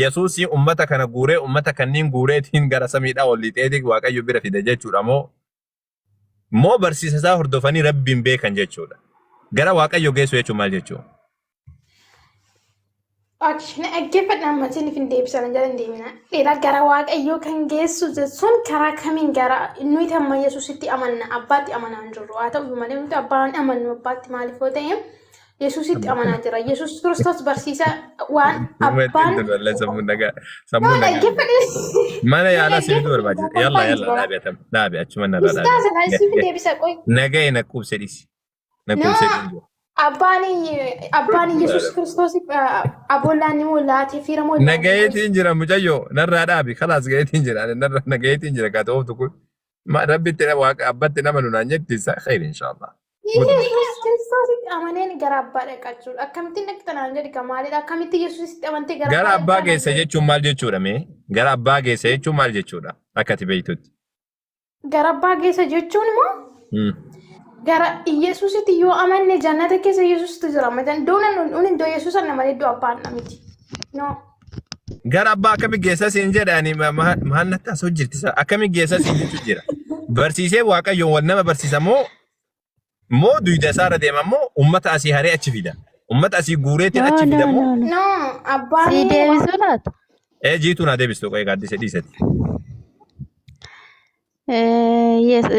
Yesuusii ummata kana guuree ummata kanniin guureetiin gara samiidhaa ol lixeetii Waaqayyo bira fide jechuudha moo barsiisa isaa hordofanii Rabbiin beekan jechuudha. Gara Waaqayyo geessu jechuun maal jechuudha? Akshin dhaggeeffadhaan matiin ifin deebisan jalan deemina. Dheeraa gara Waaqayyoo kan geessu jechuun karaa kamiin gara nuti amma Yesuusitti amanna abbaatti amanaa hin jirru. Haa ta'u malee nuti abbaan amannu abbaatti maaliif yoo ta'e Yesuusitti amanaa jira. Yesuus Kiristoos barsiisa waan abbaan mana yaalaa sibitu barbaachisa. Yalla dhaabe achuma narra dhaabe. Ustaasa ifin deebisa qoy. Nagaya na qubse dhisi. Na qubse dhisi. Abbaan Yesuus Kiristoos abollaan mul'atee fiira mul'atee. Nagayeetiin jira mucayyoo narraa dhaabi kalaas gayeetiin jira nagayeetiin jira kaa ta'uuf tukun rabbitti abbatti nama nunaan jetti khayr inshallah. Yesuus Kiristoos amaneen gara abbaa dhaqachuudha. Akkamittiin dhaqxanaan jedhi kamaalidha. Akkamitti Yesuusitti amantee gara abbaa geessa jechuun maal jechuudha mee? Gara abbaa geessa jechuun maal jechuudha? Akka ati beektutti. Gara abbaa geessa jechuun immoo gara Yesuusitti yoo amanne jannata keessa Yesuusitti jira. Iddoo Yesuusan namani iddoo abbaan namiti. No. Gara abbaa akkami geessa siin jedhani maal natti asoo jirti akkami geessa siin jechuun jira. Barsiisee Waaqayyoon wal nama barsiisa moo duyda isaarra deema moo ummata asii haree achi fida. Ummata asii guureetiin achi fida moo? No abbaan. Si deebisuu laata? Jiituu na deebistu qoy gaaddise dhiisati.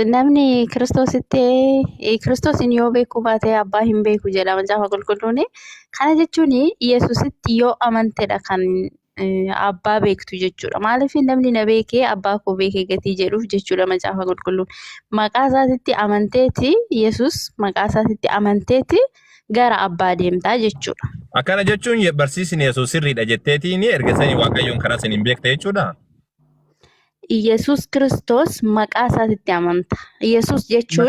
Namni Kiristoosin yoo beeku baate abbaa hin beeku jedha macaafa qulqulluun. Kana jechuun Yesuusitti yoo amantedha kan abbaa beektu jechuudha. Maaliif namni na beekee abbaa koo beekee gatii jedhuuf jechuudha macaafa qulqulluun. Maqaa isaatitti amanteeti Yesuus maqaa isaatitti amanteeti gara abbaa deemtaa jechuudha. Akkana jechuun barsiisni Yesuus sirriidha jetteetiin erga sanii Waaqayyoon karaa saniin beekta jechuudha. Yesuus Kiristoos maqaa isaatitti amanta. Yesuus jechuun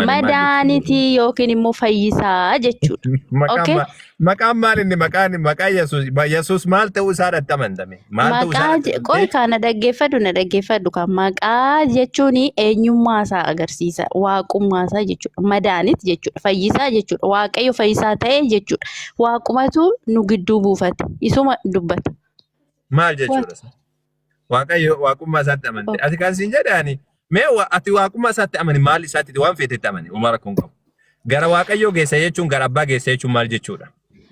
madaanitii yookiin immoo fayyisaa jechuudha. Maqaan maal inni maqaa Yesuus maal ta'uu isaadhaatti amantame? Qoy kana dhaggeeffadhu kan maqaa jechuun eenyummaa isaa agarsiisa. Waaqummaa isaa jechuudha. Madaanit jechuudha. Fayyisaa jechuudha. Waaqayyo fayyisaa ta'e jechuudha. Waaqumatu nu gidduu buufate. Isuma dubbata. Maal jechuudha? Waaqayyo waaqummaa isaatti amante. Ati kan siin jedhaani mee ati waaqummaa isaatti amani maal isaatti waan feetetti amani umara kun qabu. Gara Waaqayyo geessa jechuun gara abbaa geessa jechuun maal jechuudha?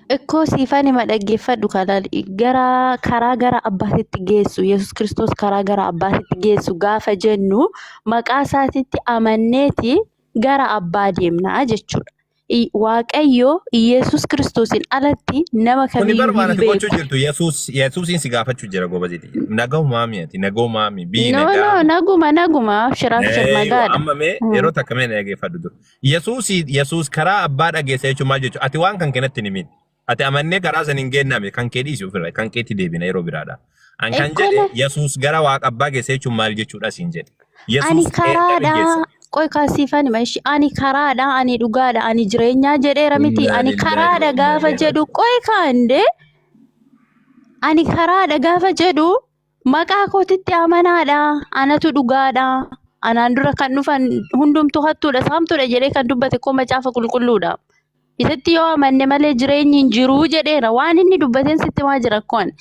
Ikkoo siifani ma dhaggeeffadhu karaa gara abbaatitti geessu Yesuus Kiristoos karaa gara abbaatitti geessu gaafa jennu maqaa isaatitti amanneeti gara abbaa deemnaa jechuudha. Waaqayyo Yesuus Kiristoosin alatti nama kamiyyuu hin beeku. Gochuu jirtu Yesuusin si gaafachuu jira gobaziti. Nagoo maami bii nagaa. Naguma shiraaf nagaadha. Amma mee yeroo takka mee dhaggeeffadhu dur. Yesuus karaa abbaa dhageessa jechuun maal jechuudha? Ati waan kan kennatti ni miti. Ati amannee karaa san hin geenname kan kee dhiisi ofirra kan keetti deebina yeroo biraadha. An kan jedhe Yesuus gara waaqa abbaa geessa jechuun maal jechuudha siin jedhe. Ani karaadha. Qoy kaasifani mashi ani karaadha ani dhugaadha ani jireenyaa jedheera miti ani karaadha gaafa jedhu qoy kaande ani karaadha gaafa jedhu maqaa kootitti amanaadha anatu dhugaadha anaan dura kan dhufan hundumtu hattuudha saamtuudha jedhee kan dubbate koo macaafa qulqulluudha. Isatti yoo amanne malee jireenyi hin jiru jedheera waan inni dubbateen sitti maa jira koon.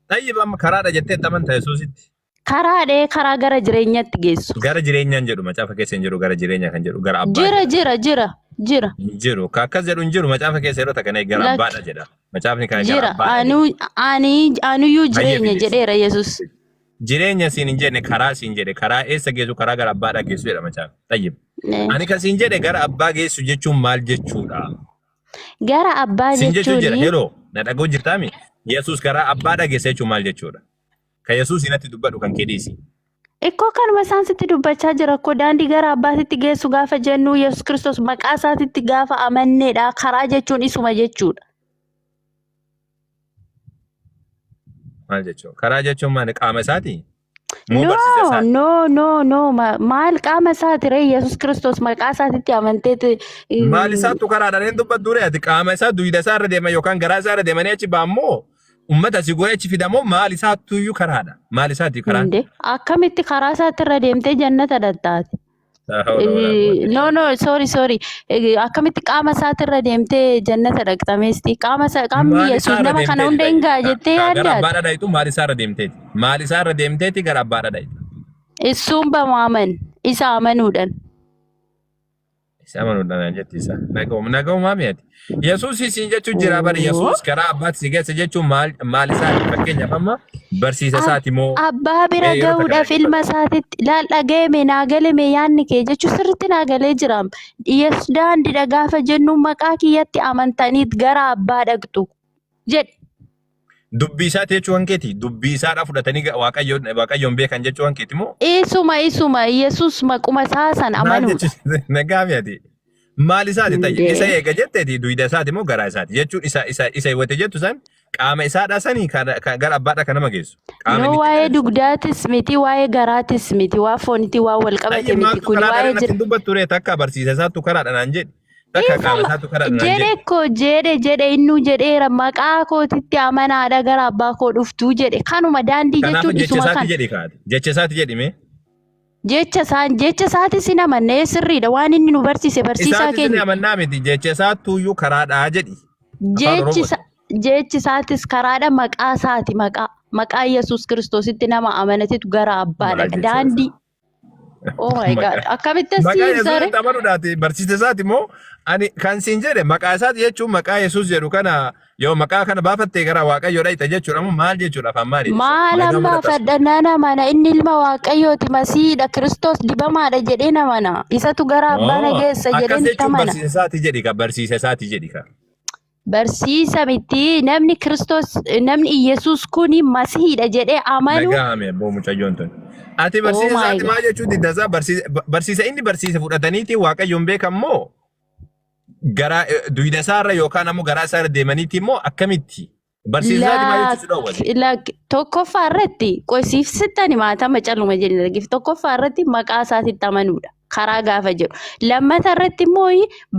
Tayyib amma karaadha jettee amantaa Yesuusitti. Karaa gara jireenyaatti geessu. Gara jireenyaan jedhu macaafa keessa hin jiru gara jireenyaa kan jedhu gara abbaa. Jira. Jiru akkas jedhu hin jiru macaafa keessa yeroo takka gara abbaadha jedha. Macaafni kan gara abbaadha. Anuyyuu jireenya jedheera Yesuus. Jireenya siin hin jenne karaa siin jedhe karaa eessa geessu karaa gara abbaadha geessu jedha macaafa. Tayyib. Ani kan siin jedhe gara abbaa geessu jechuun maal jechuudha? Gara abbaa jechuun yeroo na dhagoo jirtaami Yesuus gara abbaadha geessa jechuun maal jechuudha? Kan Yesuus inatti dubbadhu kan kedhiisi. Ikkoo kanuma isaan sitti dubbachaa jira akkoo daandii gara abbaatitti geessu gaafa jennu Yesuus Kiristoos maqaa isaatitti gaafa amanneedha karaa jechuun isuma jechuudha. Maal jechuudha? Karaa jechuun maal qaama isaati? No maal qaama isaati ree Yesuus Kiristoos maqaa isaatitti amanteeti. Maal isaattu karaadhaan hin dubbaddu ree ati qaama isaa duyda isaarra deeman yookaan garaa isaarra deemanii achi baammoo ummata si goe achi fidamoo maal isaattu iyyuu karaadha. Maal isaati karaan? Akkamitti karaa isaatti irra deemtee jannata dhattaati. No, sorry. Akkamitti qaama isaatirra deemtee jannata dhaqxameesti. Qaamni Yesuus nama kana hunda hin gaa jettee Gara yaaddaati. abbaadha dhayitu maal isaarra deemteeti? Maal isaarra deemteeti gara abbaadha dhayitu? Issuun bamaaman isa amanuudhaan. Isa amanuudhaan jetti isa. Nagaumaa mi'ati. Yesuus isin jechuun jira bari Yesuus karaa abbaatti si geessa jechuun maal isaati? Fakkeenyaaf amma barsiisa isaati moo? Abbaa bira gahuudhaaf ilma isaatiitti laal dhageeme naagaleme yaanni kee jechuun sirriitti naagalee jiraam. Yesuus daandiidha gaafa jennu maqaa kiyyatti amantaniit gara abbaa dhaqxu jedhe. Dubbii isaati jechuu hankeeti. Dubbii isaadhaa fudhatanii waaqayyoon beekan jechuu hankeeti moo? Isuma Yesuus maquma isaa san amanuudha. Nagaa mi'ati. Maal isaati ta'e? Isa eega jetteeti duyda isaati moo garaa isaati? Jechuun isa hiwwate jettu san qaama isaadhaa sanii gara abbaadhaa kan nama geessu. No waa'ee dugdaatis miti waa'ee garaatis miti waa foonitti waa wal qabate miti kun waa'ee jira. Dubbattu ree takka barsiisa isaattu karaadha naan jedhe. Takka qaama isaattu karaadha naan jedhe. Jedhe koo jedhe innuu jedheera maqaa kootitti amanaadha gara abbaa koo dhuftuu jedhe kanuma daandii jechuun isuma kan. Jecha isaati jedhime. Jecha isaatis hin amanne sirriidha waan inni nu barsiise barsiisaa keenya. Isaatis hin keenya. amannaa miti jecha isaattuyyuu karaadhaa jedhi. Jechi isaatis karaadha maqaa isaati maqaa Yesuus Kiristoositti nama amanatetu gara abbaa dhaqa daandii. Oh my God akkamitti Maqaa asiin Yesuus sare. amanuudhaati barsiisa isaati moo ani kan siin jedhe maqaa isaati jechuun maqaa Yesuus jedhu kana yoo maqaa kana baafattee gara waaqayyoo dhayita jechuudha moo maal jechuudha afaan maali? Maal amma fadhannaa namana inni ilma waaqayyooti masiidha Kiristoos dibamaadha jedhee namana isatu gara abbaa nageessa jedhee akkas jechuun namana. barsiisa isaati jedhi ka barsiisa isaati jedhi ka. Barsiisa miti namni Kiristoos namni Yesuus kuni masiidha jedhee amanu. Nagaame abboo mucayyoon tun. Ati barsiisa my isaati God. maal jechuun diddasaa barsiisa inni barsiisa fudhataniiti waaqayyoon beekan moo gara duyda isaarra yookaan ammoo garaa isaarra deemaniiti moo akkamitti? Barsiisa isaati maal jechuun dhoowwate? Tokkoffaa irratti qoysiifsittani maatama calluma jennee dhaggeef tokkoffaa irratti maqaa isaatitti amanuudha. Karaa gaafa jedhu. Lammata irratti immoo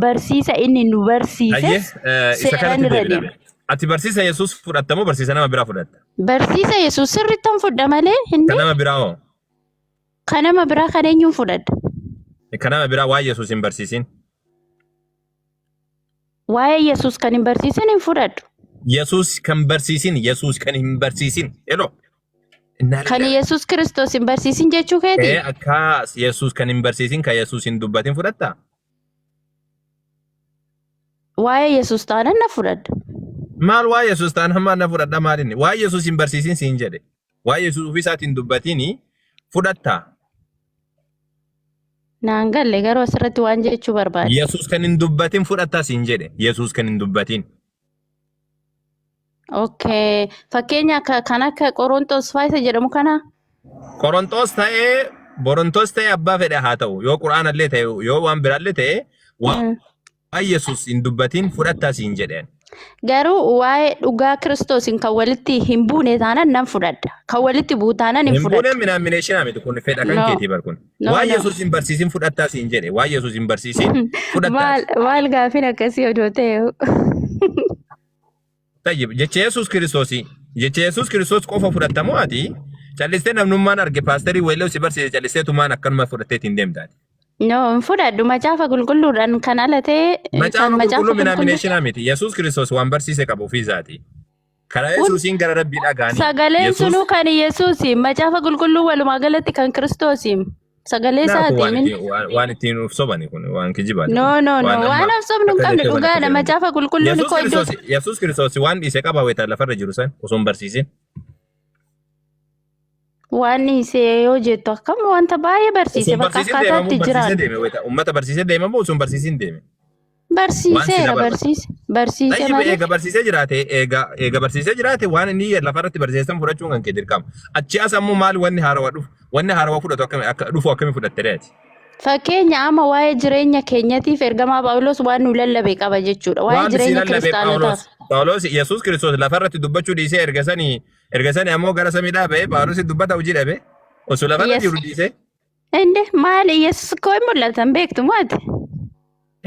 barsiisa inni nu barsiise Isa kanatti deebi'ame. Ati barsiisa Yesuus fudhatta moo barsiisa nama biraa fudhatta? Barsiisa Yesuus sirriittan fudha malee Kan hindi nama biraa moo? kan nama biraa kan eenyuun fudhadha. Kan nama biraa waa'ee Yesuus hin barsiisin. Waa'ee Yesuus kan hin barsiisin hin fudhadhu. Yesuus kan barsiisin Yesuus kan hin barsiisin. Eloo. Kan Yesuus Kiristoos hin barsiisin jechuu keeti. Akkas Yesuus kan hin barsiisin kan Yesuus hin dubbatin fudhatta? Waa'ee Yesuus taanaan na fudhadha. Maal waa'ee Yesuus ta'an hamma na fudhadha maalinni? Waa'ee Yesuus hin barsiisin siin jedhe. Waa'ee Yesuus ofii isaatiin hin dubbatini fudhatta. Naan galle garuu asirratti waan jechuu barbaade. Yesuus kan hin dubbatin fudhatta siin jedhe. Yesuus kan hin dubbatin. Okay. Fakkeenya kan akka Qorontos faayisa jedhamu kana. Qorontos ta'ee Borontos ta'ee abbaa fedhe haa ta'u yoo quraanallee ta'e yoo waan biraallee ta'e waa'ee Yesuus hin dubbatin fudhatta siin jedheen. Garuu waa'ee dhugaa Kiristoosiin kan walitti hin buune taanaan nan fudhadha. Kan walitti buu taanaan hin fudhadha. Hin buune minaamination miti kun fedha kan keetii bar kun. Waa'ee Yesuus hin barsiisin fudhatta siin jedhe. Waa'ee Yesuus hin barsiisin fudhatta. Maal gaafin akkasii odoo ta'e. Tayyib jecha Yesuus Kiristoos qofa fudhattamoo ati callistee namnummaan arge paasterii weellee si barsiise callistee tumaan akkanuma fudhatteetti hin deemtaati. No, hin fudhadhu macaafa qulqulluudhaan kan ala ta'e. Macaafa qulqulluu minaamination miti. Yesuus Kiristoos waan barsiise qabu ofii isaati. Karaa Yesuusiin gara Rabbii dhagaanii. Sagaleen sunuu kan Yesuusi macaafa qulqulluu walumaa galatti kan Kiristoosi. Sagalee isaati. Waan ittiin of sobani kun waan kijibaadha. No, waan of sobnu hin qabne dhugaadha macaafa qulqulluun koo iddoo. Yesuus Kiristoos waan dhiise qaba weetaa lafarra jiru san osoo hin barsiisin. Waan dhiisee yoo jettu akkam wanta baay'ee barsiise bakka akkaataatti jiraan. Uummata barsiisee deema moo osoo hin barsiisin deeme? Barsiiseera barsiise malee. Eega barsiisee jiraate waan inni lafarratti barsiisan fudhachuun kan kee dirqama. Achi as ammoo maal wanni haarawaa fudhatu akka dhufu akkamii fudhatte dheeti? Fakkeenya amma waa'ee jireenya keenyatiif ergamaa Phaawulos waan nu lallabe qaba jechuudha. Waa'ee jireenya kiristaanotaaf. Phaawulos Yesuus Kiristoos lafarratti dubbachuu dhiisee ergasanii ammoo gara samiidhaa ba'ee Phaawulos dubbata hojii dhabe osoo lafarra jiru dhiisee. Inde maali Yesuus koo hin mul'atan beektu maati?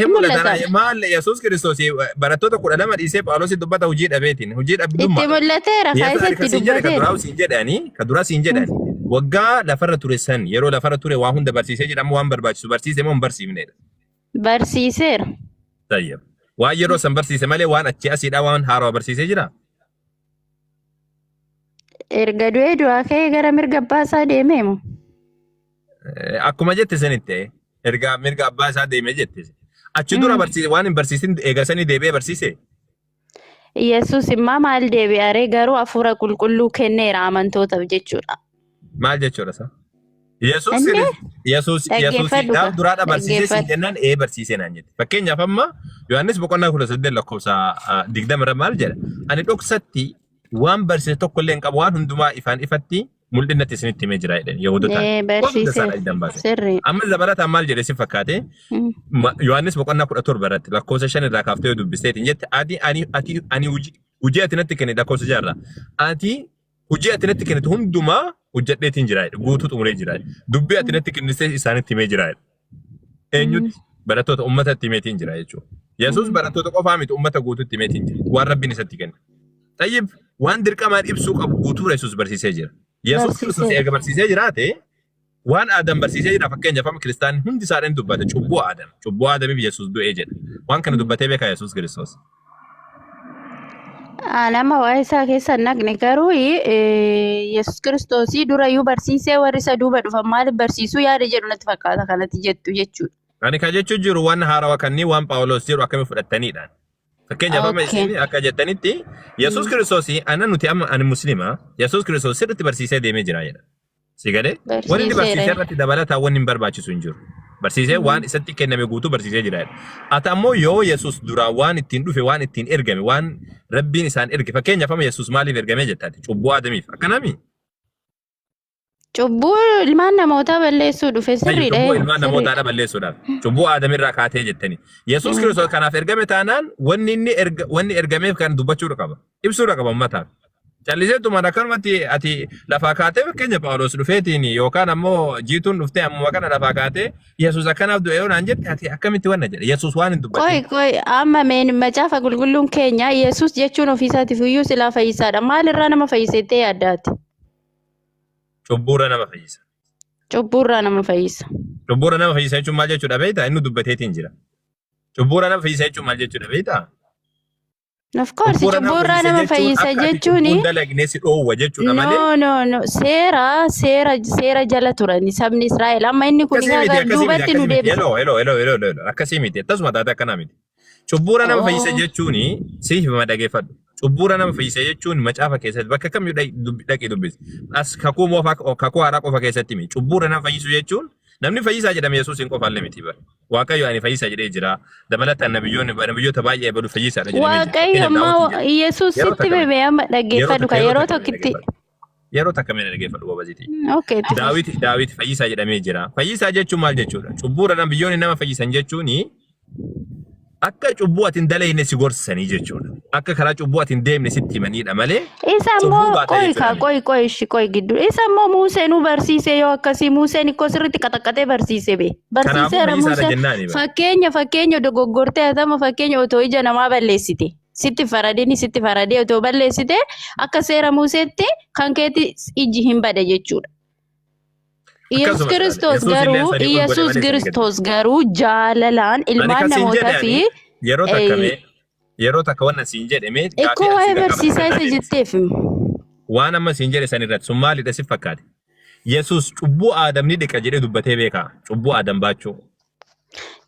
Hin mul'atan maal Yesuus Kiristoos barattoota 12 dhiisee Phaawulos dubbata hojii dhabeetiin hojii dhabdummaa. Itti mul'ateera kaayisatti dubbateera. Ka duraa siin jedhani. waggaa lafarra ture san yeroo lafarra ture waa hunda barsiisee jedhamu waan barbaachisu barsiisee moo hin barsiifnedha. Barsiiseera. Tayyib. Waan yeroo san barsiise malee waan achi asiidhaa waan haarawaa barsiisee jira. Erga du'ee du'aa ka'ee gara mirga abbaa isaa deemee moo? Akkuma jette sanitti erga mirga abbaa isaa deemee jette. Achi dura barsiise waan hin barsiisin eegasanii deebi'ee barsiise. Yesuus immoo maal deebi'aree garuu hafuura qulqulluu kenneera amantootaaf jechuudha. Maal jechuudha sa? Yesuus gaaf duraadha barsiisee siin jennaan barsiisee naan jette. Fakkeenyaaf amma Yohaannis boqonnaa 18 lakkoofsa 20 irra maal jedha? Ani dhoksatti waan barsiise tokko illee hin qabu waan hundumaa ifaan ifatti mul'inatti isinitti himee jira jedhan Yahudotaan. Barsiisee. Amma dabalataan maal jedhe si fakkaate? Yohaannis boqonnaa 17 irratti lakkoofsa 5 irraa kaaftee dubbisteetiin jette ani hojii ati natti kenne lakkoofsa 6 irraa. Ati hojii ati natti kennitu hundumaa hojjedheetiin jira jedhe. Guutuu xumuree jira jedhe. Dubbii ati natti kennistee isaanitti himee jira jedhe. Eenyutti? Barattoota uummatatti himeetiin jira jechuudha. Yesuus barattoota qofaa miti uummata guutuutti himeetiin jira. Waan Rabbiin isatti kenne. Tayyib waan dirqamaan ibsuu qabu guutuu Yesuus barsiisee jira. Yesuus Kiristoos erga barsiisee jiraate waan Aadam barsiisee jira fakkeenyaaf amma kiristaanni hundi isaanii dubbata cubbuu Aadam. Cubbuu Aadamiif Yesuus du'ee jedha. Waan kana dubbatee beekaa Yesuus Kiristoos. Nama waa'ee isaa keessa naqne garuu Yesuus Kiristoosii durayyuu barsiisee warri isa duuba dhufan maaliif barsiisuu yaada jedhu natti fakkaata kanatti jettu jechuudha. Ani kan jechuun jiru waan haarawaa kanneen waan Phaawulos jedhu akkamiin fudhataniidhaan. Fakkeenyaaf amma isin akka jettanitti Yesuus Kiristoos nuti amma ani musliima Yesuus Kiristoos sirriitti barsiisee deemee jira jedha. Si galee? Wanni barsiisee irratti dabalataa wanni hin barbaachisu hin jiru. Barsiisee waan isatti kenname guutuu barsiisee jira jedha. Ati ammoo yoo Yesuus duraa waan ittiin dhufe waan ittiin ergame waan Rabbiin isaan erge fakkeenyaaf amma Yesuus maaliif ergamee jettaati? Cubbuu Aadamiif akkanami? Cubbuu ilmaan namootaa balleessuu dhufe sirriidha. Cubbuu ilmaan namootaa balleessuudhaaf. Cubbuu Aadamirraa kaatee jettani. Yesuus Kiristoos kanaaf ergame taanaan wanni ergameef kan dubbachuu qaba. Ibsuu qaba uummataaf. Calliseetuma akkanumatti ati lafaa kaatee fakkeenya Phaawulos dhufeetiin yookaan ammoo jiituun dhuftee ammoo kana lafaa kaatee Yesuus akkanaaf du'e yoo naan jette ati akkamitti wanna jedhe Yesuus waan hin dubbatin. Qoy amma macaafa qulqulluun keenya Yesuus jechuun ofiisaatiif iyyuu silaa fayyisaadha. Maalirraa nama fayyisettee yaaddaati? Cubbuurra nama fayyisa. Cubbuurraa nama fayyisa. Cubbuurra nama fayyisa jechuun maal jechuudha beektaa? Inni dubbateetiin jira. Cubbuurra nama fayyisa jechuun maal jechuudha beektaa? Of course, cubbuurraa nama fayyisa jechuun no. Seera jala turani sabni Israa'el. Amma inni kun duubatti nu deebisa. Hello. Akkasii miti. Tasuma taate akkana miti. Cubbuurra nama fayyisa jechuun siif hima dhageeffadhu. Cubbuurra nama fayyisa jechuun macaafa keessatti bakka kamii dhaqee dubbisi. As kakuu haaraa qofa keessatti miti. Cubbuurra nama fayyisu jechuun namni fayyisaa jedhame Yesuus hin qofaallee miti bara. Waaqayyo ani fayyisaa jedhee jira. Dabalataan nabiyyoota baay'ee balu fayyisaadha jedhamee jira. Waaqayyo ammoo Yesuus sitti beebee amma dhaggeeffadhu kan yeroo tokkitti. Yeroo takka mee dhaggeeffadhu boobaziti. Okay. Daawit fayyisaa jedhamee jira. Fayyisaa jechuun maal jechuudha? Cubbuurra nabiyyoonni nama fayyisan jechuuni akka cubbuu atiin dalayne si gorsanii jechuudha. Akka karaa cubbuu atiin deemne sitti himanidha malee. Isa immoo qoy gidduu. Isa immoo Museen nu barsiise yoo akkasii Museen ikkoo sirriitti qaxaqqatee barsiise bee. Barsiiseera Museen. Fakkeenya dogoggortee hatama fakkeenya otoo ija namaa balleessite. Sitti faradee otoo balleessite akka seera Museetti kan keetti iji hin bade jechuudha. Yesuus Kiristoos garuu jaalalaan ilmaan namootaa fi yeroo takka waan siin jedhame ekkoo waa'ee barsiisaa isa jetteef waan amma siin jedhe san irratti sun maalidha si fakkaate? Yesuus cubbuu Aadam ni dhiqa jedhee dubbatee beekaa? Cubbuu Aadam baachuu.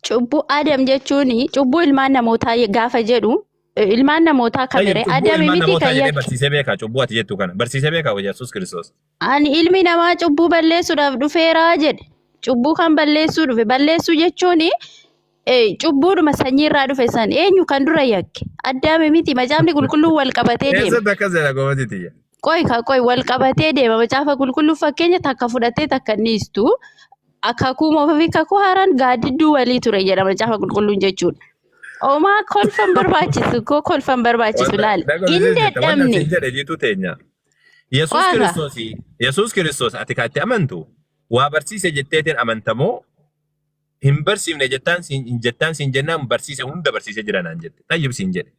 Cubbuu Aadam jechuun cubbuu ilmaan namootaa gaafa jedhu ilmaan namootaa kamere Aadam miti kan barsiisee beekaa cubbuu ati jettu kana barsiisee beekaa Yesuus Kiristoos. Ani ilmi namaa cubbuu balleessuudhaaf dhufeeraa jedhe. Cubbuu kan balleessuu dhufe balleessuu jechuun cubbuudhuma sanyiirraa dhufe san eenyu kan dura yakke Addaam miti macaafni qulqulluun wal qabatee deema. Eessatti akkasii gootiti? Qoy wal qabatee deema macaafa qulqulluu fakkeenya takka fudhatee takka niistu akaakuu moofa fi kakuu haaraan gaaddidduu walii ture jedha macaafa qulqulluun jechuudha. Omaa kolfan barbaachisu laal. Inni dadhabne. Yesuus Kiristoos ati kaatti amantu waa barsiise jetteetiin amantamoo hin barsiifne jettaan siin jennaan barsiise hunda barsiisee jira naan jette. Tayyib siin jedhe.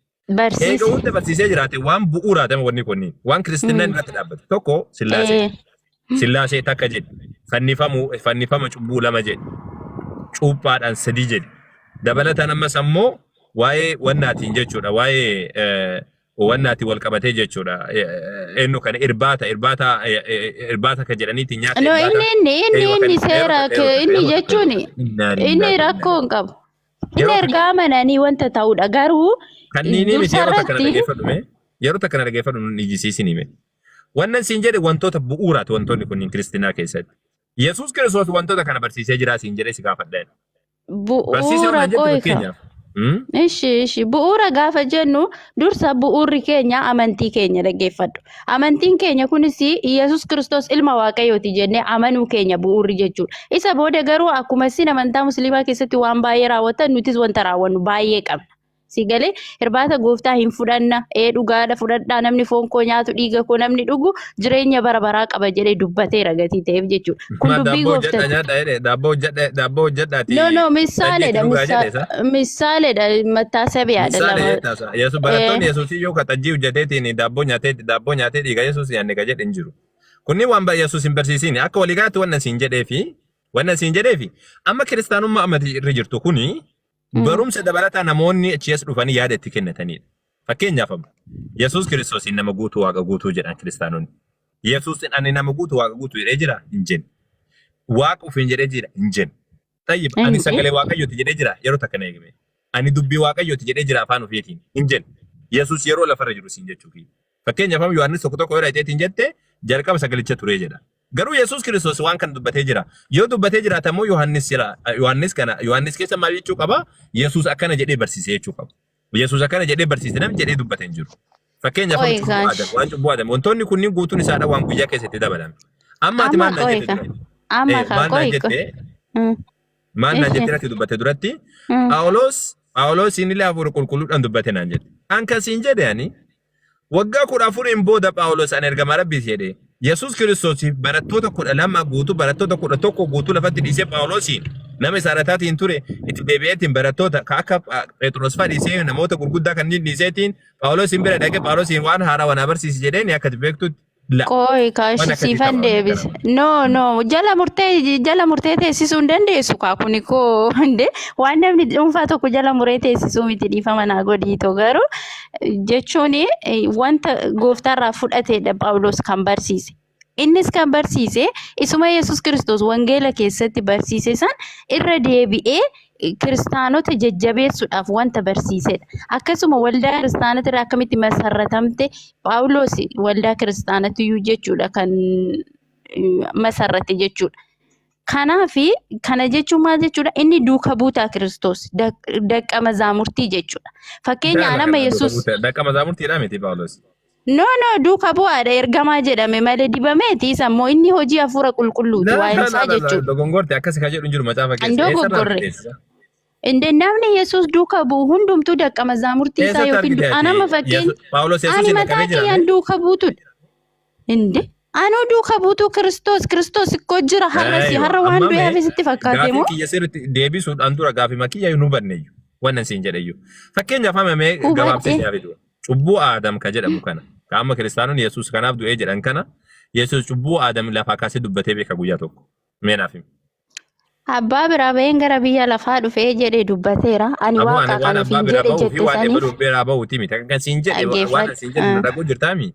Eega hunda barsiisee jiraate waan bu'uuraatame wanni kunniin waan kiristinnaan irratti dhaabbate tokko Sillaasee. Sillaasee takka jedhe. Fannifama cubbuu lama jedhe. Cuuphaadhaan sadii jedhe. Dabalataan ammas ammoo waa'ee wannaatiin jechuudha. Waa'ee wannaati wal qabatee jechuudha. Eenyu kana irbaata kan jedhaniitiin nyaata. No, inni seera inni jechuun inni rakkoo hin qabu. Inni ergaa amananii wanta ta'udha. Garuu kanniini miti yeroo takka kana dhaggeeffadhu nun ijjisiisin hime. Wannan siin jedhe wantoota bu'uuraati wantoonni kunniin kiristiinaa keessatti. Yesuus Kiristoos wantoota kana barsiisee jira siin jedhee si gaafadha. Bu'uura qoyka. Ishi bu'uura gaafa jennu dursa bu'uurri keenya amantii keenya dhaggeeffadhu. Amantiin keenya kunis Yesuus Kiristoos ilma Waaqayyooti jennee amanuu keenya bu'uurri jechuudha. Isa booda garuu akkuma isin amantaa musliimaa keessatti waan baay'ee raawwatan nutis wanta raawwannu baay'ee qabna. Sigalee irbaata gooftaa hin fudhanna dhugaadha fudhadhaa namni foon koo nyaatu dhiiga koo namni dhugu jireenya bara baraa qaba jedhee dubbateera gatii ta'eef jechuudha. Kun dubbii gooftaa. Daabboo hojjedhaati. No misaaledha mattaasabiyaadha lama. Barattoonni Yesuusii yoo katajjii hojjeteetiin daabboo nyaatee dhiiga Yesuus yaanne ka jedhe hin jiru. Kunni waan Yesuus hin barsiisin akka waliigaatti wannan siin jedheefi amma kiristaanummaa amati irra jirtu kuni barumsa dabalataa namoonni achiis dhufanii yaada itti kennatanidha. Fakkeenyaaf Yesuus Kiristoos nama guutuu waaqa guutuu jedhan kiristaanonni. Yesuus ani nama guutuu waaqa guutuu jedhee jira hin jennu. Waaqa ofiin jedhee jira hin jennu. Tayyib ani sagalee waaqayyooti jedhee jira yeroo takka na eegame. Ani dubbii waaqayyooti jedhee jira afaan ofiitiin hin jennu. Yesuus yeroo lafarra jiru siin jechuufi. Fakkeenyaaf Yohaannis tokko yoo dhaayiteetiin jette jalqaba sagalicha turee jedha. Garuu Yesuus Kiristoos waan kan dubbatee jira. Yoo dubbatee jiraatamoo Yohaannis keessa maal jechuu qaba? Yesuus akkana jedhee barsiisee jechuu qaba. Yesuus akkana jedhee barsiisee namni jedhee dubbatee hin jiru. Fakkeenyaaf waan cubbuu aadam wantoonni kunniin guutuun isaadha waan guyyaa keessatti dabalame. Amma ati maal naan jette? Maal naan jette irratti dubbate duratti? Phaawulos inni hafuura qulqulluudhaan dubbate naan jette. Akkasiin jedhe ani waggaa 14 booda Phaawulos an ergamaa Rabbii jedhe. Yesuus Kiristoos barattoota 12 guutuu barattoota 11 guutuu lafatti dhiisee Phaawulosiin nama isaarrataatiin ture itti deebi'eetiin barattoota akka Phexros fa'aa dhiisee namoota gurguddaa kanneen dhiiseetiin Phaawulosiin bira dhaqee Phaawulosiin waan haaraa waan barsiisi jedheen akka beektutti. Qoy kaashisiifan deebise. No jala murtee teessisuu hin dandeessu kaakuni koo hinde waan namni dhuunfaa tokko jala muree teessisuu miti dhiifama naa godhiitoo garuu jechuun wanta gooftaarraa fudhateedha Phaawulos kan barsiise. Innis kan barsiise isuma Yesuus Kiristoos wangeela keessatti barsiise san irra deebi'ee kiristaanota jajjabeessuudhaaf wanta barsiisedha. Akkasuma waldaa kiristaanota irraa akkamitti masarratamte Phaawulos waldaa kiristaanatiyyuu jechuudha kan masarrate jechuudha. Kanaafi kana jechuun maal jechuudha inni duuka buutaa Kiristoos daqqa mazaamurtii jechuudha. Fakkeenya nama Yesuus daqqa mazaamurtiidha miti Phaawulos. No duuka bu'aadha ergamaa jedhame malee dibameeti sammoo inni hojii hafuura qulqulluuti waa'ee isaa jechuudha. Dogongorte akkasi kan jedhu hin jiru macaafa keessa. Dogoggorre. Inde namni Yesuus duuka bu'u hundumtuu daqqa mazaamurtii isaa yookiin anama fakkeenya ani mataa kiyyaan duuka buutudha. Inde anuu duuka buutuu Kiristoos ikkoo jira har'a waan du'aafis itti fakkaate moo? Gaafii kiyya sirriitti deebisuudhaan dura gaafii makiyya nu badneeyyu wannan siin jedheeyyu. Fakkeenyaaf hamamee gabaabsee yaafidhu. Cubbuu Aadam ka jedhamu kana. Kaama kiristaanonni Yesuus kanaaf du'ee jedhan kana Yesuus cubbuu Aadam lafaa kaasee dubbatee beeka guyyaa tokko. Meenaaf himi. Abbaa biraa baheen gara biyya lafaa dhufee jedhee dubbateera. Ani waaqa kana fiin jedhe jette sanii. Waan biraa bahuuti miti. Kan siin jedhe waan siin jedhe dhaquu jirtaami.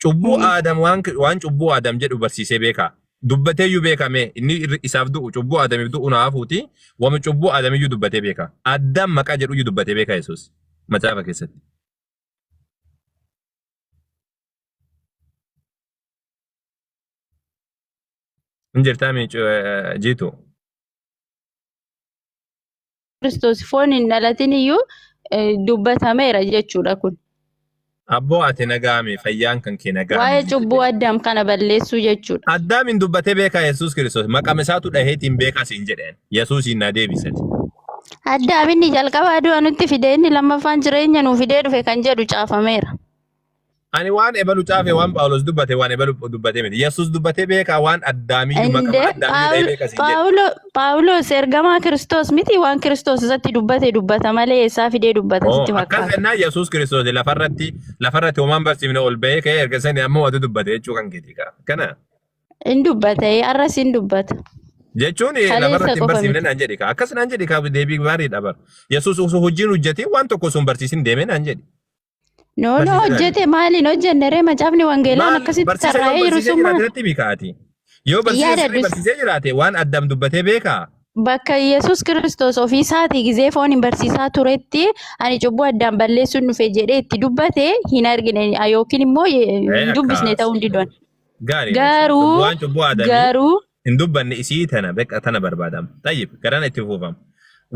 Cubbuu Aadam waan cubbuu Aadam jedhu barsiisee beeka. Dubbateeyyuu beekame inni isaaf du'u cubbuu Aadamiif du'u na hafuuti. Wama cubbuu Aadamiyyuu dubbatee beeka. Addam maqaa jedhuyyuu dubbatee beeka Yesuus. Macaafa keessatti. Injirtaami jiitu. Kiristoos foon hin dhalatin iyyuu dubbatameera jechuudha kun. Abboo ati nagaame fayyaan kan kee nagaame. Waa'ee cubbuu Addaam kana balleessuu jechuudha. Addaamin dubbatee beekaa Yesuus Kiristoos maqaan isaatu dhaheetiin beekaa siin jedheen Yesuusiin na deebisati. Addaam inni jalqabaa du'a nutti fide inni lammaffaan jireenya nuu fidee dhufe kan jedhu caafameera. Ani waan ebalu caafe waan Phaawulos dubbate waan ebalu dubbate miti. Yesuus dubbatee beekaa waan Addaamiyyuu maqaa Addaamii beekaa siin jedhe. Phaawulos ergamaa Kiristoos miti waan Kiristoos isatti dubbata malee eessaa fidee dubbata sitti fakkaata. Akkas jennaan Yesuus Kiristoos lafarratti homaan barsiifne ol bahee ka'ee erga sani ammoo watu dubbate jechuu kan keeti kana. hin dubbata arras hin dubbata. Jechuun Kaleessa lafarratti hin qofa barsiifne miti. naan jedhi. Akkas naan jedhi kaa deebii gaariidha bara. Yesuus osoo hojiin hojjetee waan tokko osoo hin barsiisin deemee naan jedhi. No Barsiisee naan hojjete maaliin hojjenne ree macaafni wangeelaan maal akkasitti barsiisee yoo tarraa'ee jiru barsiisee sun jiraate maal? irratti bikaati. Yoo barsiisee sirrii Yaadadus barsiisee jiraate waan addam dubbatee beekaa. bakka Yesuus Kiristoos ofii isaatii gizee foon hin barsiisaa turetti ani cubbuu addaan balleessuun dhufe jedhee itti dubbate hin argine yookiin immoo hin dubbisne Akkas. ta'uu hin didon. Gaarii Garuu waan cubbuu aadamii garuu hin dubbanne isii tana beekaa tana barbaadama. Tayyib garaan itti fuufama.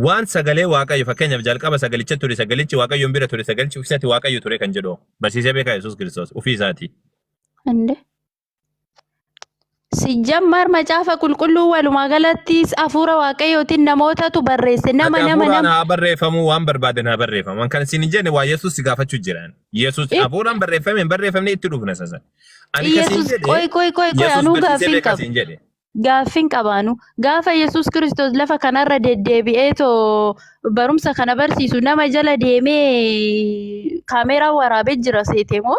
Waan sagalee waaqayyo fakkeenyaaf jalqaba sagalicha ture sagalichi waaqayyoon bira ture sagalichi ufisatti waaqayyo ture kan jedhu barsiisee beekaa Yesuus Kiristoos ofii isaatii. ande Sijjammar macaafa qulqulluu walumaa galatti hafuura waaqayyootiin namootatu barreesse nama Ati nama hafuuraan nama haa barreeffamu waan barbaadan haa barreeffamu. Kan isin hin jenne waa Yesuus si gaafachuu jiran. Yesuus Eh, hafuuraan barreeffame hin barreeffamne itti dhufna sasa. Ani kasiin Yesuus jedhe qoy Yesuus anuu barsiisee gaaffiin beekaa qaba. siin jedhe. Gaaffiin qabaanu gaafa Yesuus Kiristoos lafa kanarra deddeebi'ee too barumsa kana barsiisu nama jala deemee kaameeraa waraabee jira seete moo?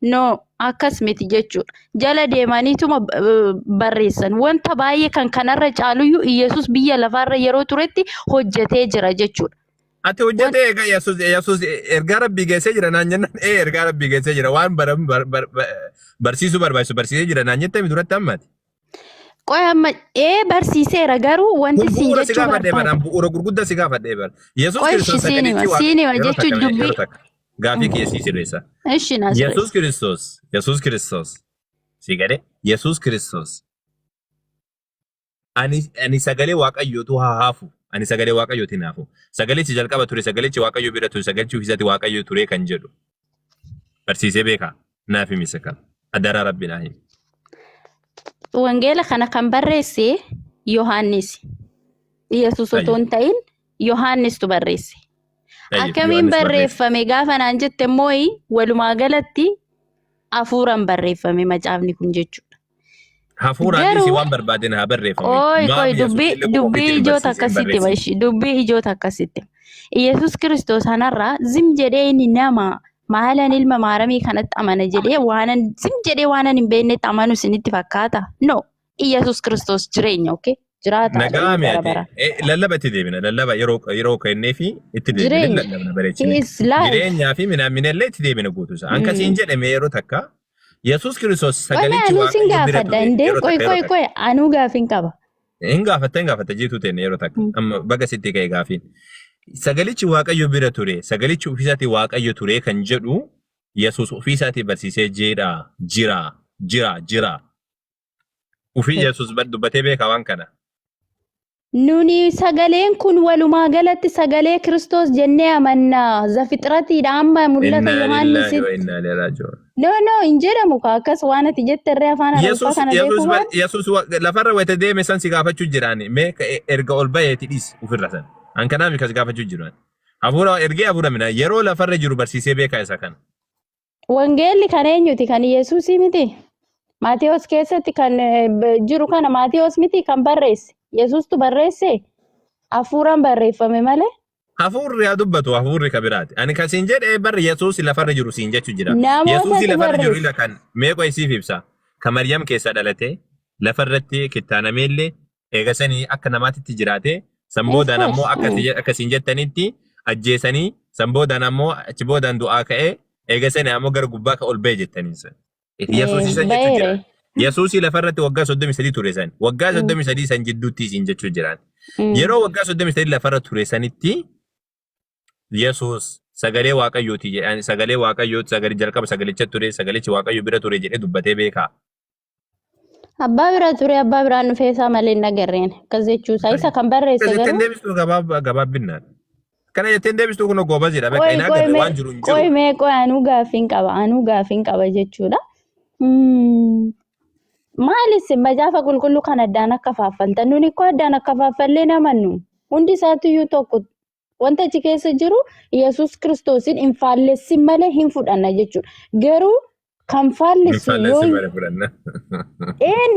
No akkas miti jechuudha. Jala deemaniituma barreessan wanta baay'ee kan kanarra caaluyyuu Yesuus biyya lafaarra yeroo turetti hojjetee jira jechuudha. Ati hojjetee egaa Yesuus ergaa rabbii geessee jira naan jennaan ergaa rabbii geessee jira waan barsiisuu barbaachisu barsiisee jira naan jettee mi duratti ammati. Qoy amma barsiiseera garuu wanti Kun siin bu'uura si jechuu gaafadhee barbaade. bara bu'uura gurguddaa si gaafadhee bara. Yesuus Qoy Kiristoos sagalichi siinima yeroo jechuun takka yeroo dubbii. takka gaafii keessii sirreessa. Ishi naas Yesuus Kiristoos si gade Yesuus Kiristoos ani sagalee waaqayyootu haa haafu. Ani sagalee waaqayyootiin haafu. Sagalichi jalqaba ture sagalichi waaqayyo bira ture sagalichi ofiisatti waaqayyo ture kan jedhu. Barsiisee beekaa naaf himisa kan adara rabbi naa himi. Wangeela kana kan barreesse Yohaannis. Yesuus otoo hin ta'in Yohaannistu barreesse. Akkamiin barreeffame gaafa naan jette immoo walumaa galatti hafuuraan barreeffame macaafni kun jechuudha. Hafuuraanis waan barbaadeen haa barreeffamu. Qoy dubbii ijoota akkasitti bashi dubbii ijoota akkasitti. Yesuus Kiristoos kanarraa zim jedhee inni nama maalan ilma maaramii kanatti amana jedhee waanan zim jedhee waanan hin beeknetti amanu isinitti fakkaata. No Yesuus Kiristoos jireenya okay jiraata. Nagaa mi'aate lallaba itti deebina lallaba yeroo kennee fi itti deebina lallabna bareechine. Jireenyaa fi minamminellee itti deebina guutuusa. Akkasiin jedhame yeroo takka. Yesuus Kiristoos sagalichi waaqayyo bira ture. Qoy anuu gaaffiin qaba. Hin gaafatta jiitu ta'e yeroo takka. Amma baga sitti ka'e gaaffiin. Sagalichi waaqayyo bira ture. Sagalichi ofiisaatti waaqayyo ture kan jedhu Yesuus ofiisaatti barsiisee jira. Ofii Yesuus dubbatee beekaa waan kana. Nuni sagaleen kun walumaa galatti sagalee Kiristoos jennee amanna. Zafixiratiidha amma mul'ata Yohaannisitti. No hin jedhamu akkas waan ati jette irree afaan Arabbaa kana beekuudhaan. Yesuus lafarra wayita deeme san si gaafachuu jiraani. Mee erga ol baheeti dhiis ofirra san. An kanaaf kas gaafachuu jiraan. Hafuura mina yeroo lafarra jiru barsiisee beekaa isa kana. Wangeelli kan eenyuti kan Yesuusii miti. Maatiyos keessatti kan jiru kana Maatiyos miti kan barreesse. Yesuustu barreesse hafuuraan barreeffame malee. Hafuurri haa dubbatu hafuurri kabiraati. Ani kan siin jedhee barri Yesuus lafarra jiru siin jechuu jira. Yesuus lafarra jiru ila kan meeqa isiif ibsa. Kan Maryam keessa dhalate lafarratti kittaanameellee eegasanii akka namaatitti jiraate sanboodaan ammoo akka siin jettanitti ajjeesanii sanboodaan ammoo achi boodaan du'aa ka'ee eegasanii ammoo gara gubbaa ka ol ba'e jettaniinsa. Yesuus isa jechuu jira. Yesuus lafarratti waggaa 33 ture san. Waggaa 33 san jidduutti siin jechuu jiraan. Yeroo waggaa 33 lafarra ture sanitti Yesuus sagalee waaqayyooti jedhani sagalee waaqayyooti sagalee jalqaba sagalicha ture sagalichi waaqayyo bira ture jedhee dubbatee beekaa. Abbaa bira ture abbaa biraan dhufee isaa malee hin agarreen akkas jechuusaa isa kan barreesse garuu. Jetteen deebistuu gabaabbinaan. Kana jetteen deebistuu kun goobaa jedha beekaa hin agarre waan jiru hin jiru. Qoy anuu gaaffiin qaba jechuudha. Maalis macaafa qulqulluu kan addaan akka faaffaltan nuni ko addaan akka faaffallee namannu hundi isaatiyyuu tokko wanta achi keessa jiru Yesuus Kiristoosin hin faallessin malee hin fudhanna jechuudha. Garuu kan faallessu yoo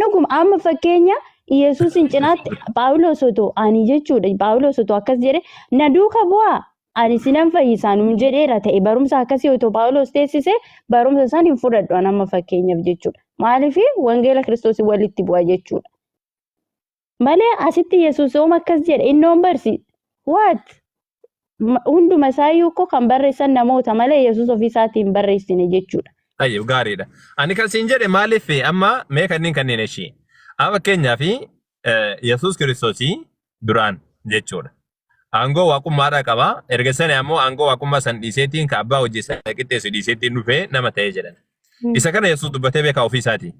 dhuguma amma fakkeenya Yesuusin cinaatti Phaawulos otoo ani jechuudha. Phaawulos otoo akkas jedhe na duuka bu'aa ani sinan fayyisaanum jedheera ta'e barumsa akkasii otoo Phaawulos teessise barumsa san hin fudhadhu amma fakkeenyaaf jechuudha. Maaliifi wangeela Kiristoos walitti bu'a jechuudha. Malee asitti Yesuus ooma akkas jedhe innoon barsi. What? Hunduma isaayyuu koo kan barreessan namoota malee Yesuus ofiisaatiin barreessine jechuudha. Ayyuu gaariidha. Ani kan siin jedhe maaliif amma mee kanneen ishii. Amma fakkeenyaaf Yesuus Kiristoosii duraan jechuudha. Aangoo waaqummaadhaa qaba. Erga sana ammoo aangoo waaqummaa san dhiiseetiin ka abbaa hojii sana qixxeessu dhiiseetiin dhufee nama ta'ee jedhan. Isa kana Yesuus dubbatee beekaa ofiisaatii.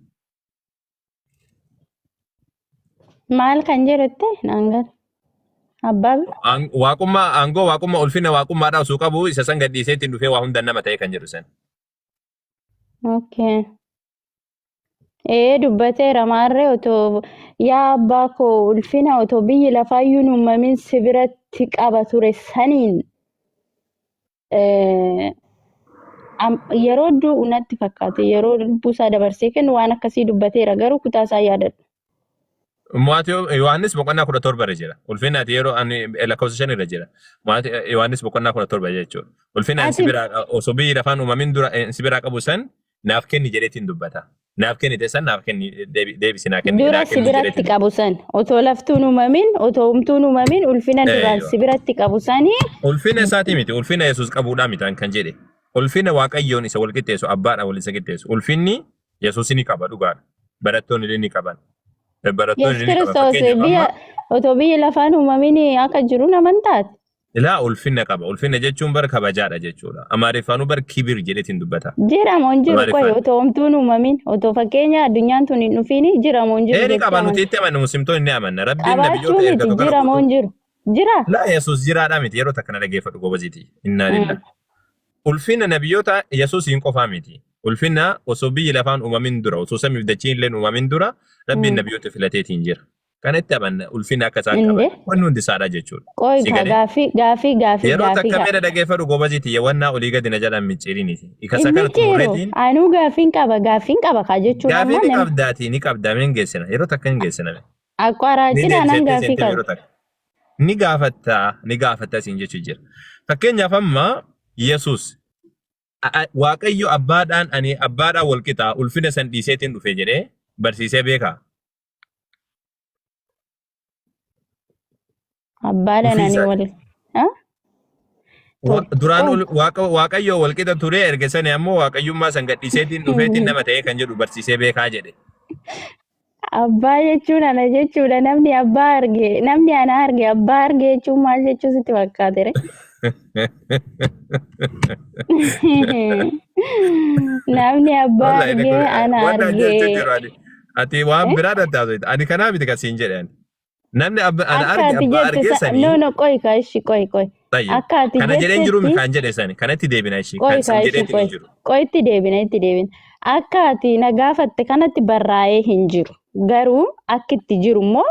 Maal kan jedhette naangal abbaa waaqummaa aangoo waaqummaa ulfina waaqummaadhaa osoo qabu isa san gad dhiiseetiin dhufee waa hunda nama ta'ee kan jedhu san. Okay. Dubbateera maarree otoo yaa abbaa koo ulfina otoo biyyi lafaayyuu hin uumamin si biratti qaba ture saniin yeroo du'u natti fakkaate yeroo lubbuusaa dabarsee kennu waan akkasii dubbateera garuu kutaasaa yaadadhu. Maatiyoo Yohaannis boqonnaa 17 irra jira. Ulfina ati yeroo ani lakkoofsa 5 irra jira. Yohaannis boqonnaa 17 jechuudha. Ulfina sibiraa osoo biyyi lafaan uumamin dura sibiraa qabu san naaf kenni jedheetiin dubbata. Naaf kenni teessan naaf kenni deebisinaa kenni. Dura sibiratti qabu san otoo laftuun uumamin otoo humtuun uumamin ulfina duraan sibiratti qabu sanii. Ulfina isaatii miti ulfina Yesuus qabuudhaa miti kan jedhe. Ulfina Waaqayyoon isa wal qixxeessu abbaadha wal isa qixxeessu. Ulfinni Yesuus ni qaba dhugaadha. Barattoonni ni qaban. Yesuus Kiristoos otoo biyya lafaan uumamin akka jiru namantaati. Ilaa ulfina qaba. Ulfina jechuun bar kabajaadha jechuudha. Amaariiffaanuu bar kibir jedheetiin dubbata. Jiramoo hin jiru qoy otoo humtuun uumamin otoo fakkeenya addunyaan tun hin dhufiini jiramoo hin jiru. Ni qaba nuti itti amannu muslimtoonni ni amanna. Rabbiin nabiyyoota ergatu kana. Jiramoo hin jiru. Jira. Laa Yesuus jiraadhaa miti yeroo takka na dhageeffadhu gobaziiti. Innaa lillah. Ulfina nabiyyoota Yesuus hin qofaa miti. Ulfina osoo biyyi lafaan uumamin dura osoo samiif dachiin illee uumamin dura Rabbiin nabiyyoota filateetiin jira. Kanatti amanna ulfina akka isaan qaban wanni hundi isaadha jechuudha. Qoy gaafii. Yeroo takka meedha dhageeffadhu gobaziiti yewwannaa olii gadi na jalaan micciiriniiti. Ikasa kana xumureetiin. Anuu gaafiin qaba kaa jechuudha. Gaafii ni qabdaati ni qabdaa meen geessina yeroo takka hin geessina. Akka raajidhaan an gaafii qaba. Ni gaafatta siin jechuu jira. Fakkeenyaaf amma Yesuus Waaqayyo abbaadhaan ani abbaadhaan wal qixaa ulfina san dhiiseetiin dhufe jedhee barsiisee beekaa. Abbaadhaan ani wal duraan Waaqayyo wal qixa ture erga sani ammoo Waaqayyummaa san gadhiiseetiin dhufeetiin nama ta'ee kan jedhu barsiisee beekaa jedhe. Abbaa jechuun ana jechuudha namni abbaa arge namni ana arge abbaa arge jechuun maal jechuu sitti fakkaatere? Namni abbaa arge ana arge. Ati waan biraa daddaasoo ani kanaa miti kasiin jedhan. Namni ana arge abbaa arge sanii. No qoy kaashi qoy. Akka ati kana jedheen jiru kan jedhe sani kanatti deebina ishii kan san jedheetiin jiru. Qoy itti deebina. Akka ati na gaafatte kanatti barraa'ee hin jiru. Garuu akka itti jiru immoo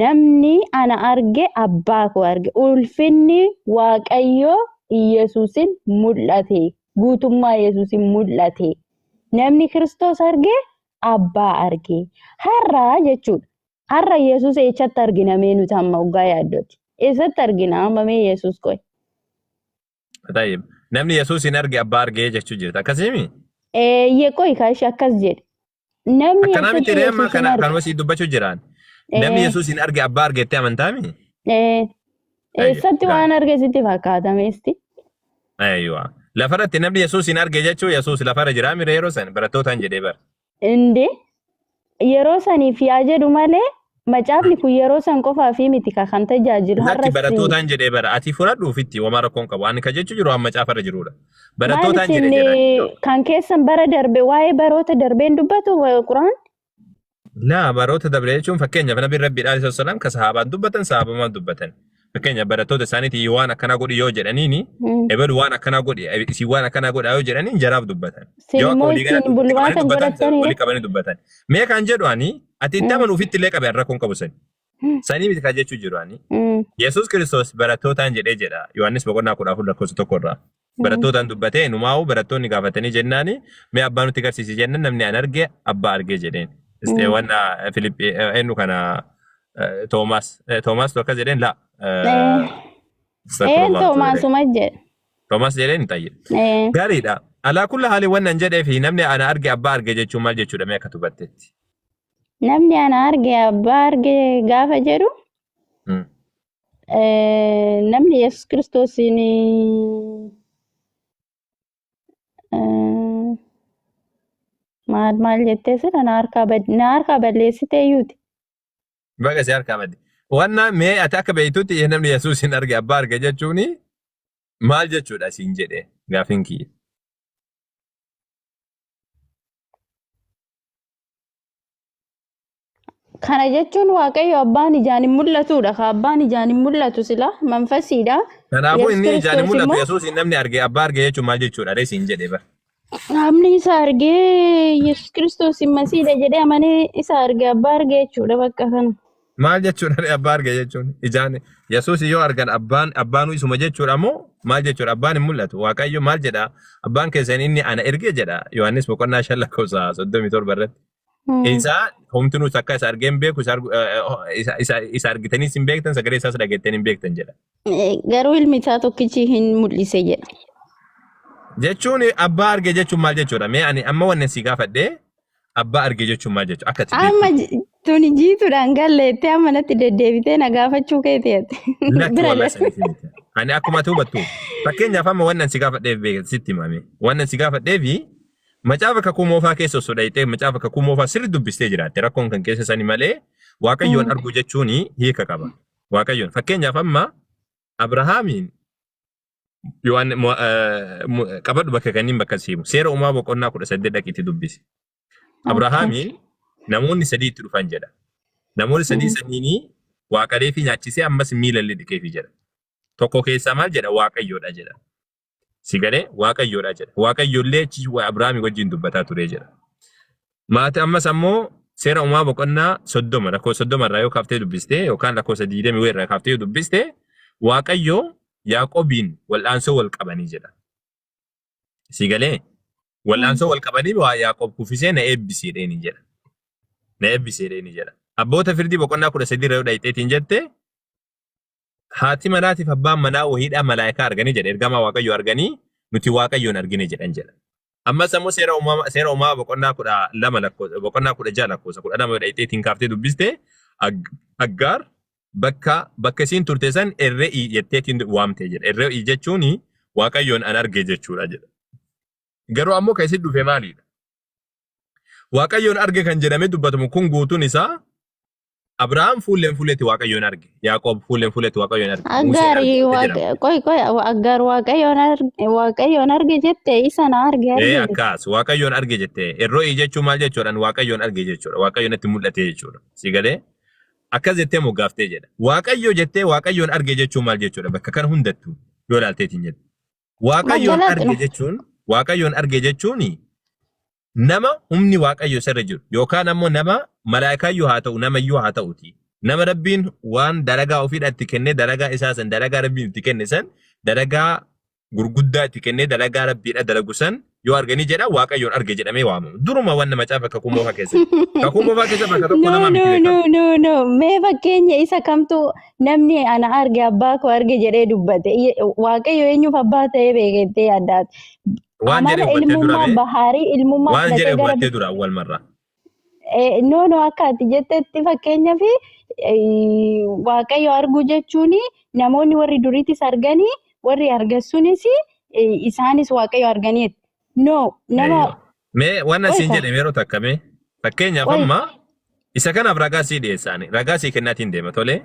namni ana arge abbaa koo arge ulfinni Waaqayyoo Yesuusin mul'ate guutummaa Yesuusin mul'ate namni Kiristoos arge abbaa arge har'a jechuudha. Har'a Yesuus eessatti argina mee nuti amma waggaa yaaddooti. Eessatti argina amma mee Yesuus qoy. Namni Yesuusin arge abbaa arge jechuu jirta akkasimi? Qoy kaashi akkas jedhe. Namni akkanaa miti reemma kanuma sii dubbachuu jiraan. Namni Yesuusin arge abbaa argeettee amantaami? Eessatti waan arge sitti fakkaatameesti? Ayyuwa. Lafarratti namni Yesuusin arge jechuu Yesuus lafarra jiraa mire yeroo san barattootaan jedhee bara. Inde yeroo saniif yaa jedhu malee macaafni kun yeroo san qofaa fi miti kan tajaajilu har'as. Latti barattootaan jedhee bara ati fudhadhu ofitti waan rakkoon qabu ani ka jechuu jiru waan macaafarra jirudha. Barattootaan jedhee kan keessan bara darbe waa'ee baroota darbeen dubbatu Quraan. Laa baroota darbe jechuun fakkeenyaaf nabi Rabbi Dhaalii Sallam ka sahaabaan dubbatan sahaabamaan dubbatan. Fakkeenyaaf barattoota isaaniitii waan akkana godhi yoo jedhaniini ebalu waan akkana godhi isii waan akkana godha yoo jedhaniin jaraaf dubbatan. Yoo ittiin bulmaata godhatanii walii qabanii dubbatan. Mee kan jedhu ani ati itti amanuuf itti illee qabe rakkoon qabu sani. Sanii miti kan jechuu jiru ani. Yesuus Kiristoos barattootaan jedhee jedha Yohaannis boqonnaa 14 lakkoofsa 1 irraa. Barattootaan dubbatee numaa'u barattoonni gaafatanii jennaani mee abbaa nutti agarsiisi jennan namni an arge abbaa argee jedheen. Wanna Filiphii eenyu kana Toomaas tokko jedheen laa. Toomaasuma jedhe. Toomaas jedheen hin tayyee. Gaariidha. Alaa kulla haali wannan jedhee fi namni ana arge abbaa arge jechuun maal jechuudha mee akka tubattetti. Namni ana arge abbaa arge gaafa jedhu namni Yesus Kiristoosiin maal jettee sira na harkaa balleessitee yuuti. Baga si harkaa badde. Wanna mee ati akka beektutti namni Yesuusin arge abbaa arge jechuuni maal jechuudha siin jedhee gaafin kiyya. Kana jechuun Waaqayyo abbaan ijaan hin mul'atudha. Abbaan ijaan hin mul'atu sila manfasiidha. Kanaafuu inni ijaan hin mul'atu Yesuusin namni arge abbaa arge jechuun maal jechuudha dha siin jedhee bara. Namni isa argee Yesus Kiristoos masiidha jedhee amanee isa arge abbaa arge jechuudha bakka kana. Maal jechuudha abbaa arge jechuun ijaan Yesuus yoo argan abbaanuu isuma jechuudha moo maal jechuudha abbaan hin mul'atu Waaqayyo maal jedha abbaan keessan inni ana erge jedha Yohaannis boqonnaa 5:37 irratti. Isa homtinuu takka isa argeen beeku isa argitaniis hin beektan sagalee isaas dhageettan hin beektan jedha. Garuu ilmi isaa tokkichi hin mul'ise jedha. Jechuun abbaa arge jechuun maal jechuudha? Mee ani amma wannan si gaafadhee abbaa arge jechuun maal jechuudha? Akka amma tuni jiituudhaan galleettee amma natti deddeebitee na gaafachuu keeteeti. Ani akkuma hubattu fakkeenyaaf amma wannan si gaafadheef sitti himame wannan si gaafadheefi macaafa kakuu moofaa keessa osoo dhayitee macaafa kakuu moofaa sirri dubbistee jiraatte rakkoon kan keessa sani malee Waaqayyoon arguu jechuun hiika qaba. Waaqayyoon fakkeenyaaf amma Abrahaamiin Yohan qabadhu bakka kanniin bakka siimu seera uumaa boqonnaa 18 dhaqiitti dubbisi. Abrahaamiin namoonni sadii itti dhufan jedha. Namoonni sadii saniini waaqalee fi nyaachisee ammas miilallee dhiqeefi jedha. Tokko keessaa maal jedha Waaqayyoodha jedha. Sigalee Waaqayyoodha jedha. Waaqayyoollee Abrahaamii wajjin dubbataa ture jedha. Maati ammas ammoo seera uumaa boqonnaa 30 lakkoofsa 30 irraa yoo kaaftee dubbiste yookaan lakkoofsa 20 irraa kaaftee dubbiste Waaqayyoo Yaaqoobiin wal'aansoo wal qabanii jedha. Sigalee wal'aansoo wal qabanii waa Yaaqoob kuffisee na eebbiseedheeni jedha. Na eebbiseedheeni jedha. Abboota firdii boqonnaa 13 irraa yoo dhayiteetiin jette haati manaatiif abbaan manaa wahiidhaa malaayikaa arganii jedha. Ergamaa Waaqayyoo arganii nuti Waaqayyoon argine jedhan jedha. Ammas ammoo seera uumaa boqonnaa 12 lakkoofsa boqonnaa 16 lakkoofsa 12 yoo dhayiteetiin kaaftee dubbiste Aggaar bakka isiin turte san Erre'ii jetteetiin waamte jedha. Erre'ii jechuun Waaqayyoon an arge jechuudha jedha. Garuu ammoo kan isin dhufe maalidha? Waaqayyoon arge kan jedhame dubbatamu kun guutuun isaa Abrahaam fuulleen fuuletti Waaqayyoon arge. Yaaqoob fuulleen fuuletti Waaqayyoon arge. Aggaar Waaqayyoon arge jette isa na arge. Akkas Waaqayyoon arge jette. Erre'ii jechuun maal jechuudhaan Waaqayyoon arge jechuudha. Waaqayyoon itti mul'ate jechuudha. Sigalee akkas jettee moggaaftee jedha. Waaqayyo jettee Waaqayyoon arge jechuun maal jechuudha? Bakka kana hundattuu yoo ilaalteetiin jedhu. Waaqayyoon arge jechuun nama humni Waaqayyo sirra jiru yookaan ammoo nama malaayikaayyuu haa ta'u namayyuu haa ta'uti. Nama Rabbiin waan dalagaa ofiidhaa itti kennee dalagaa isaa san dalagaa Rabbiin itti kenne san dalagaa gurguddaa itti kennee dalagaa Rabbiidha dalagu san yoo arganii jedha Waaqayyoon arge jedhamee waamamu. Duruma wanna macaafa kakuu moofaa keessa. Kakuu moofaa keessa bakka tokko nama miti. No. Mee fakkeenya isa kamtu namni ana arge abbaa koo arge jedhee dubbate. Waaqayyo eenyuuf abbaa ta'ee beekettee yaaddaati. Waan jedhee hubattee dura mee? Bahaarii ilmummaa waan jedhee hubattee dura wal marra. No akka ati jettetti fakkeenyaaf Waaqayyo arguu jechuun namoonni warri duriitis arganii warri argassuunis isaanis Waaqayyo arganiit. No nama mee waan asiin jedhame yeroo takka mee fakkeenyaaf amma isa kanaaf ragaa sii dhiyeessaani ragaa sii kennaatiin deema tolee.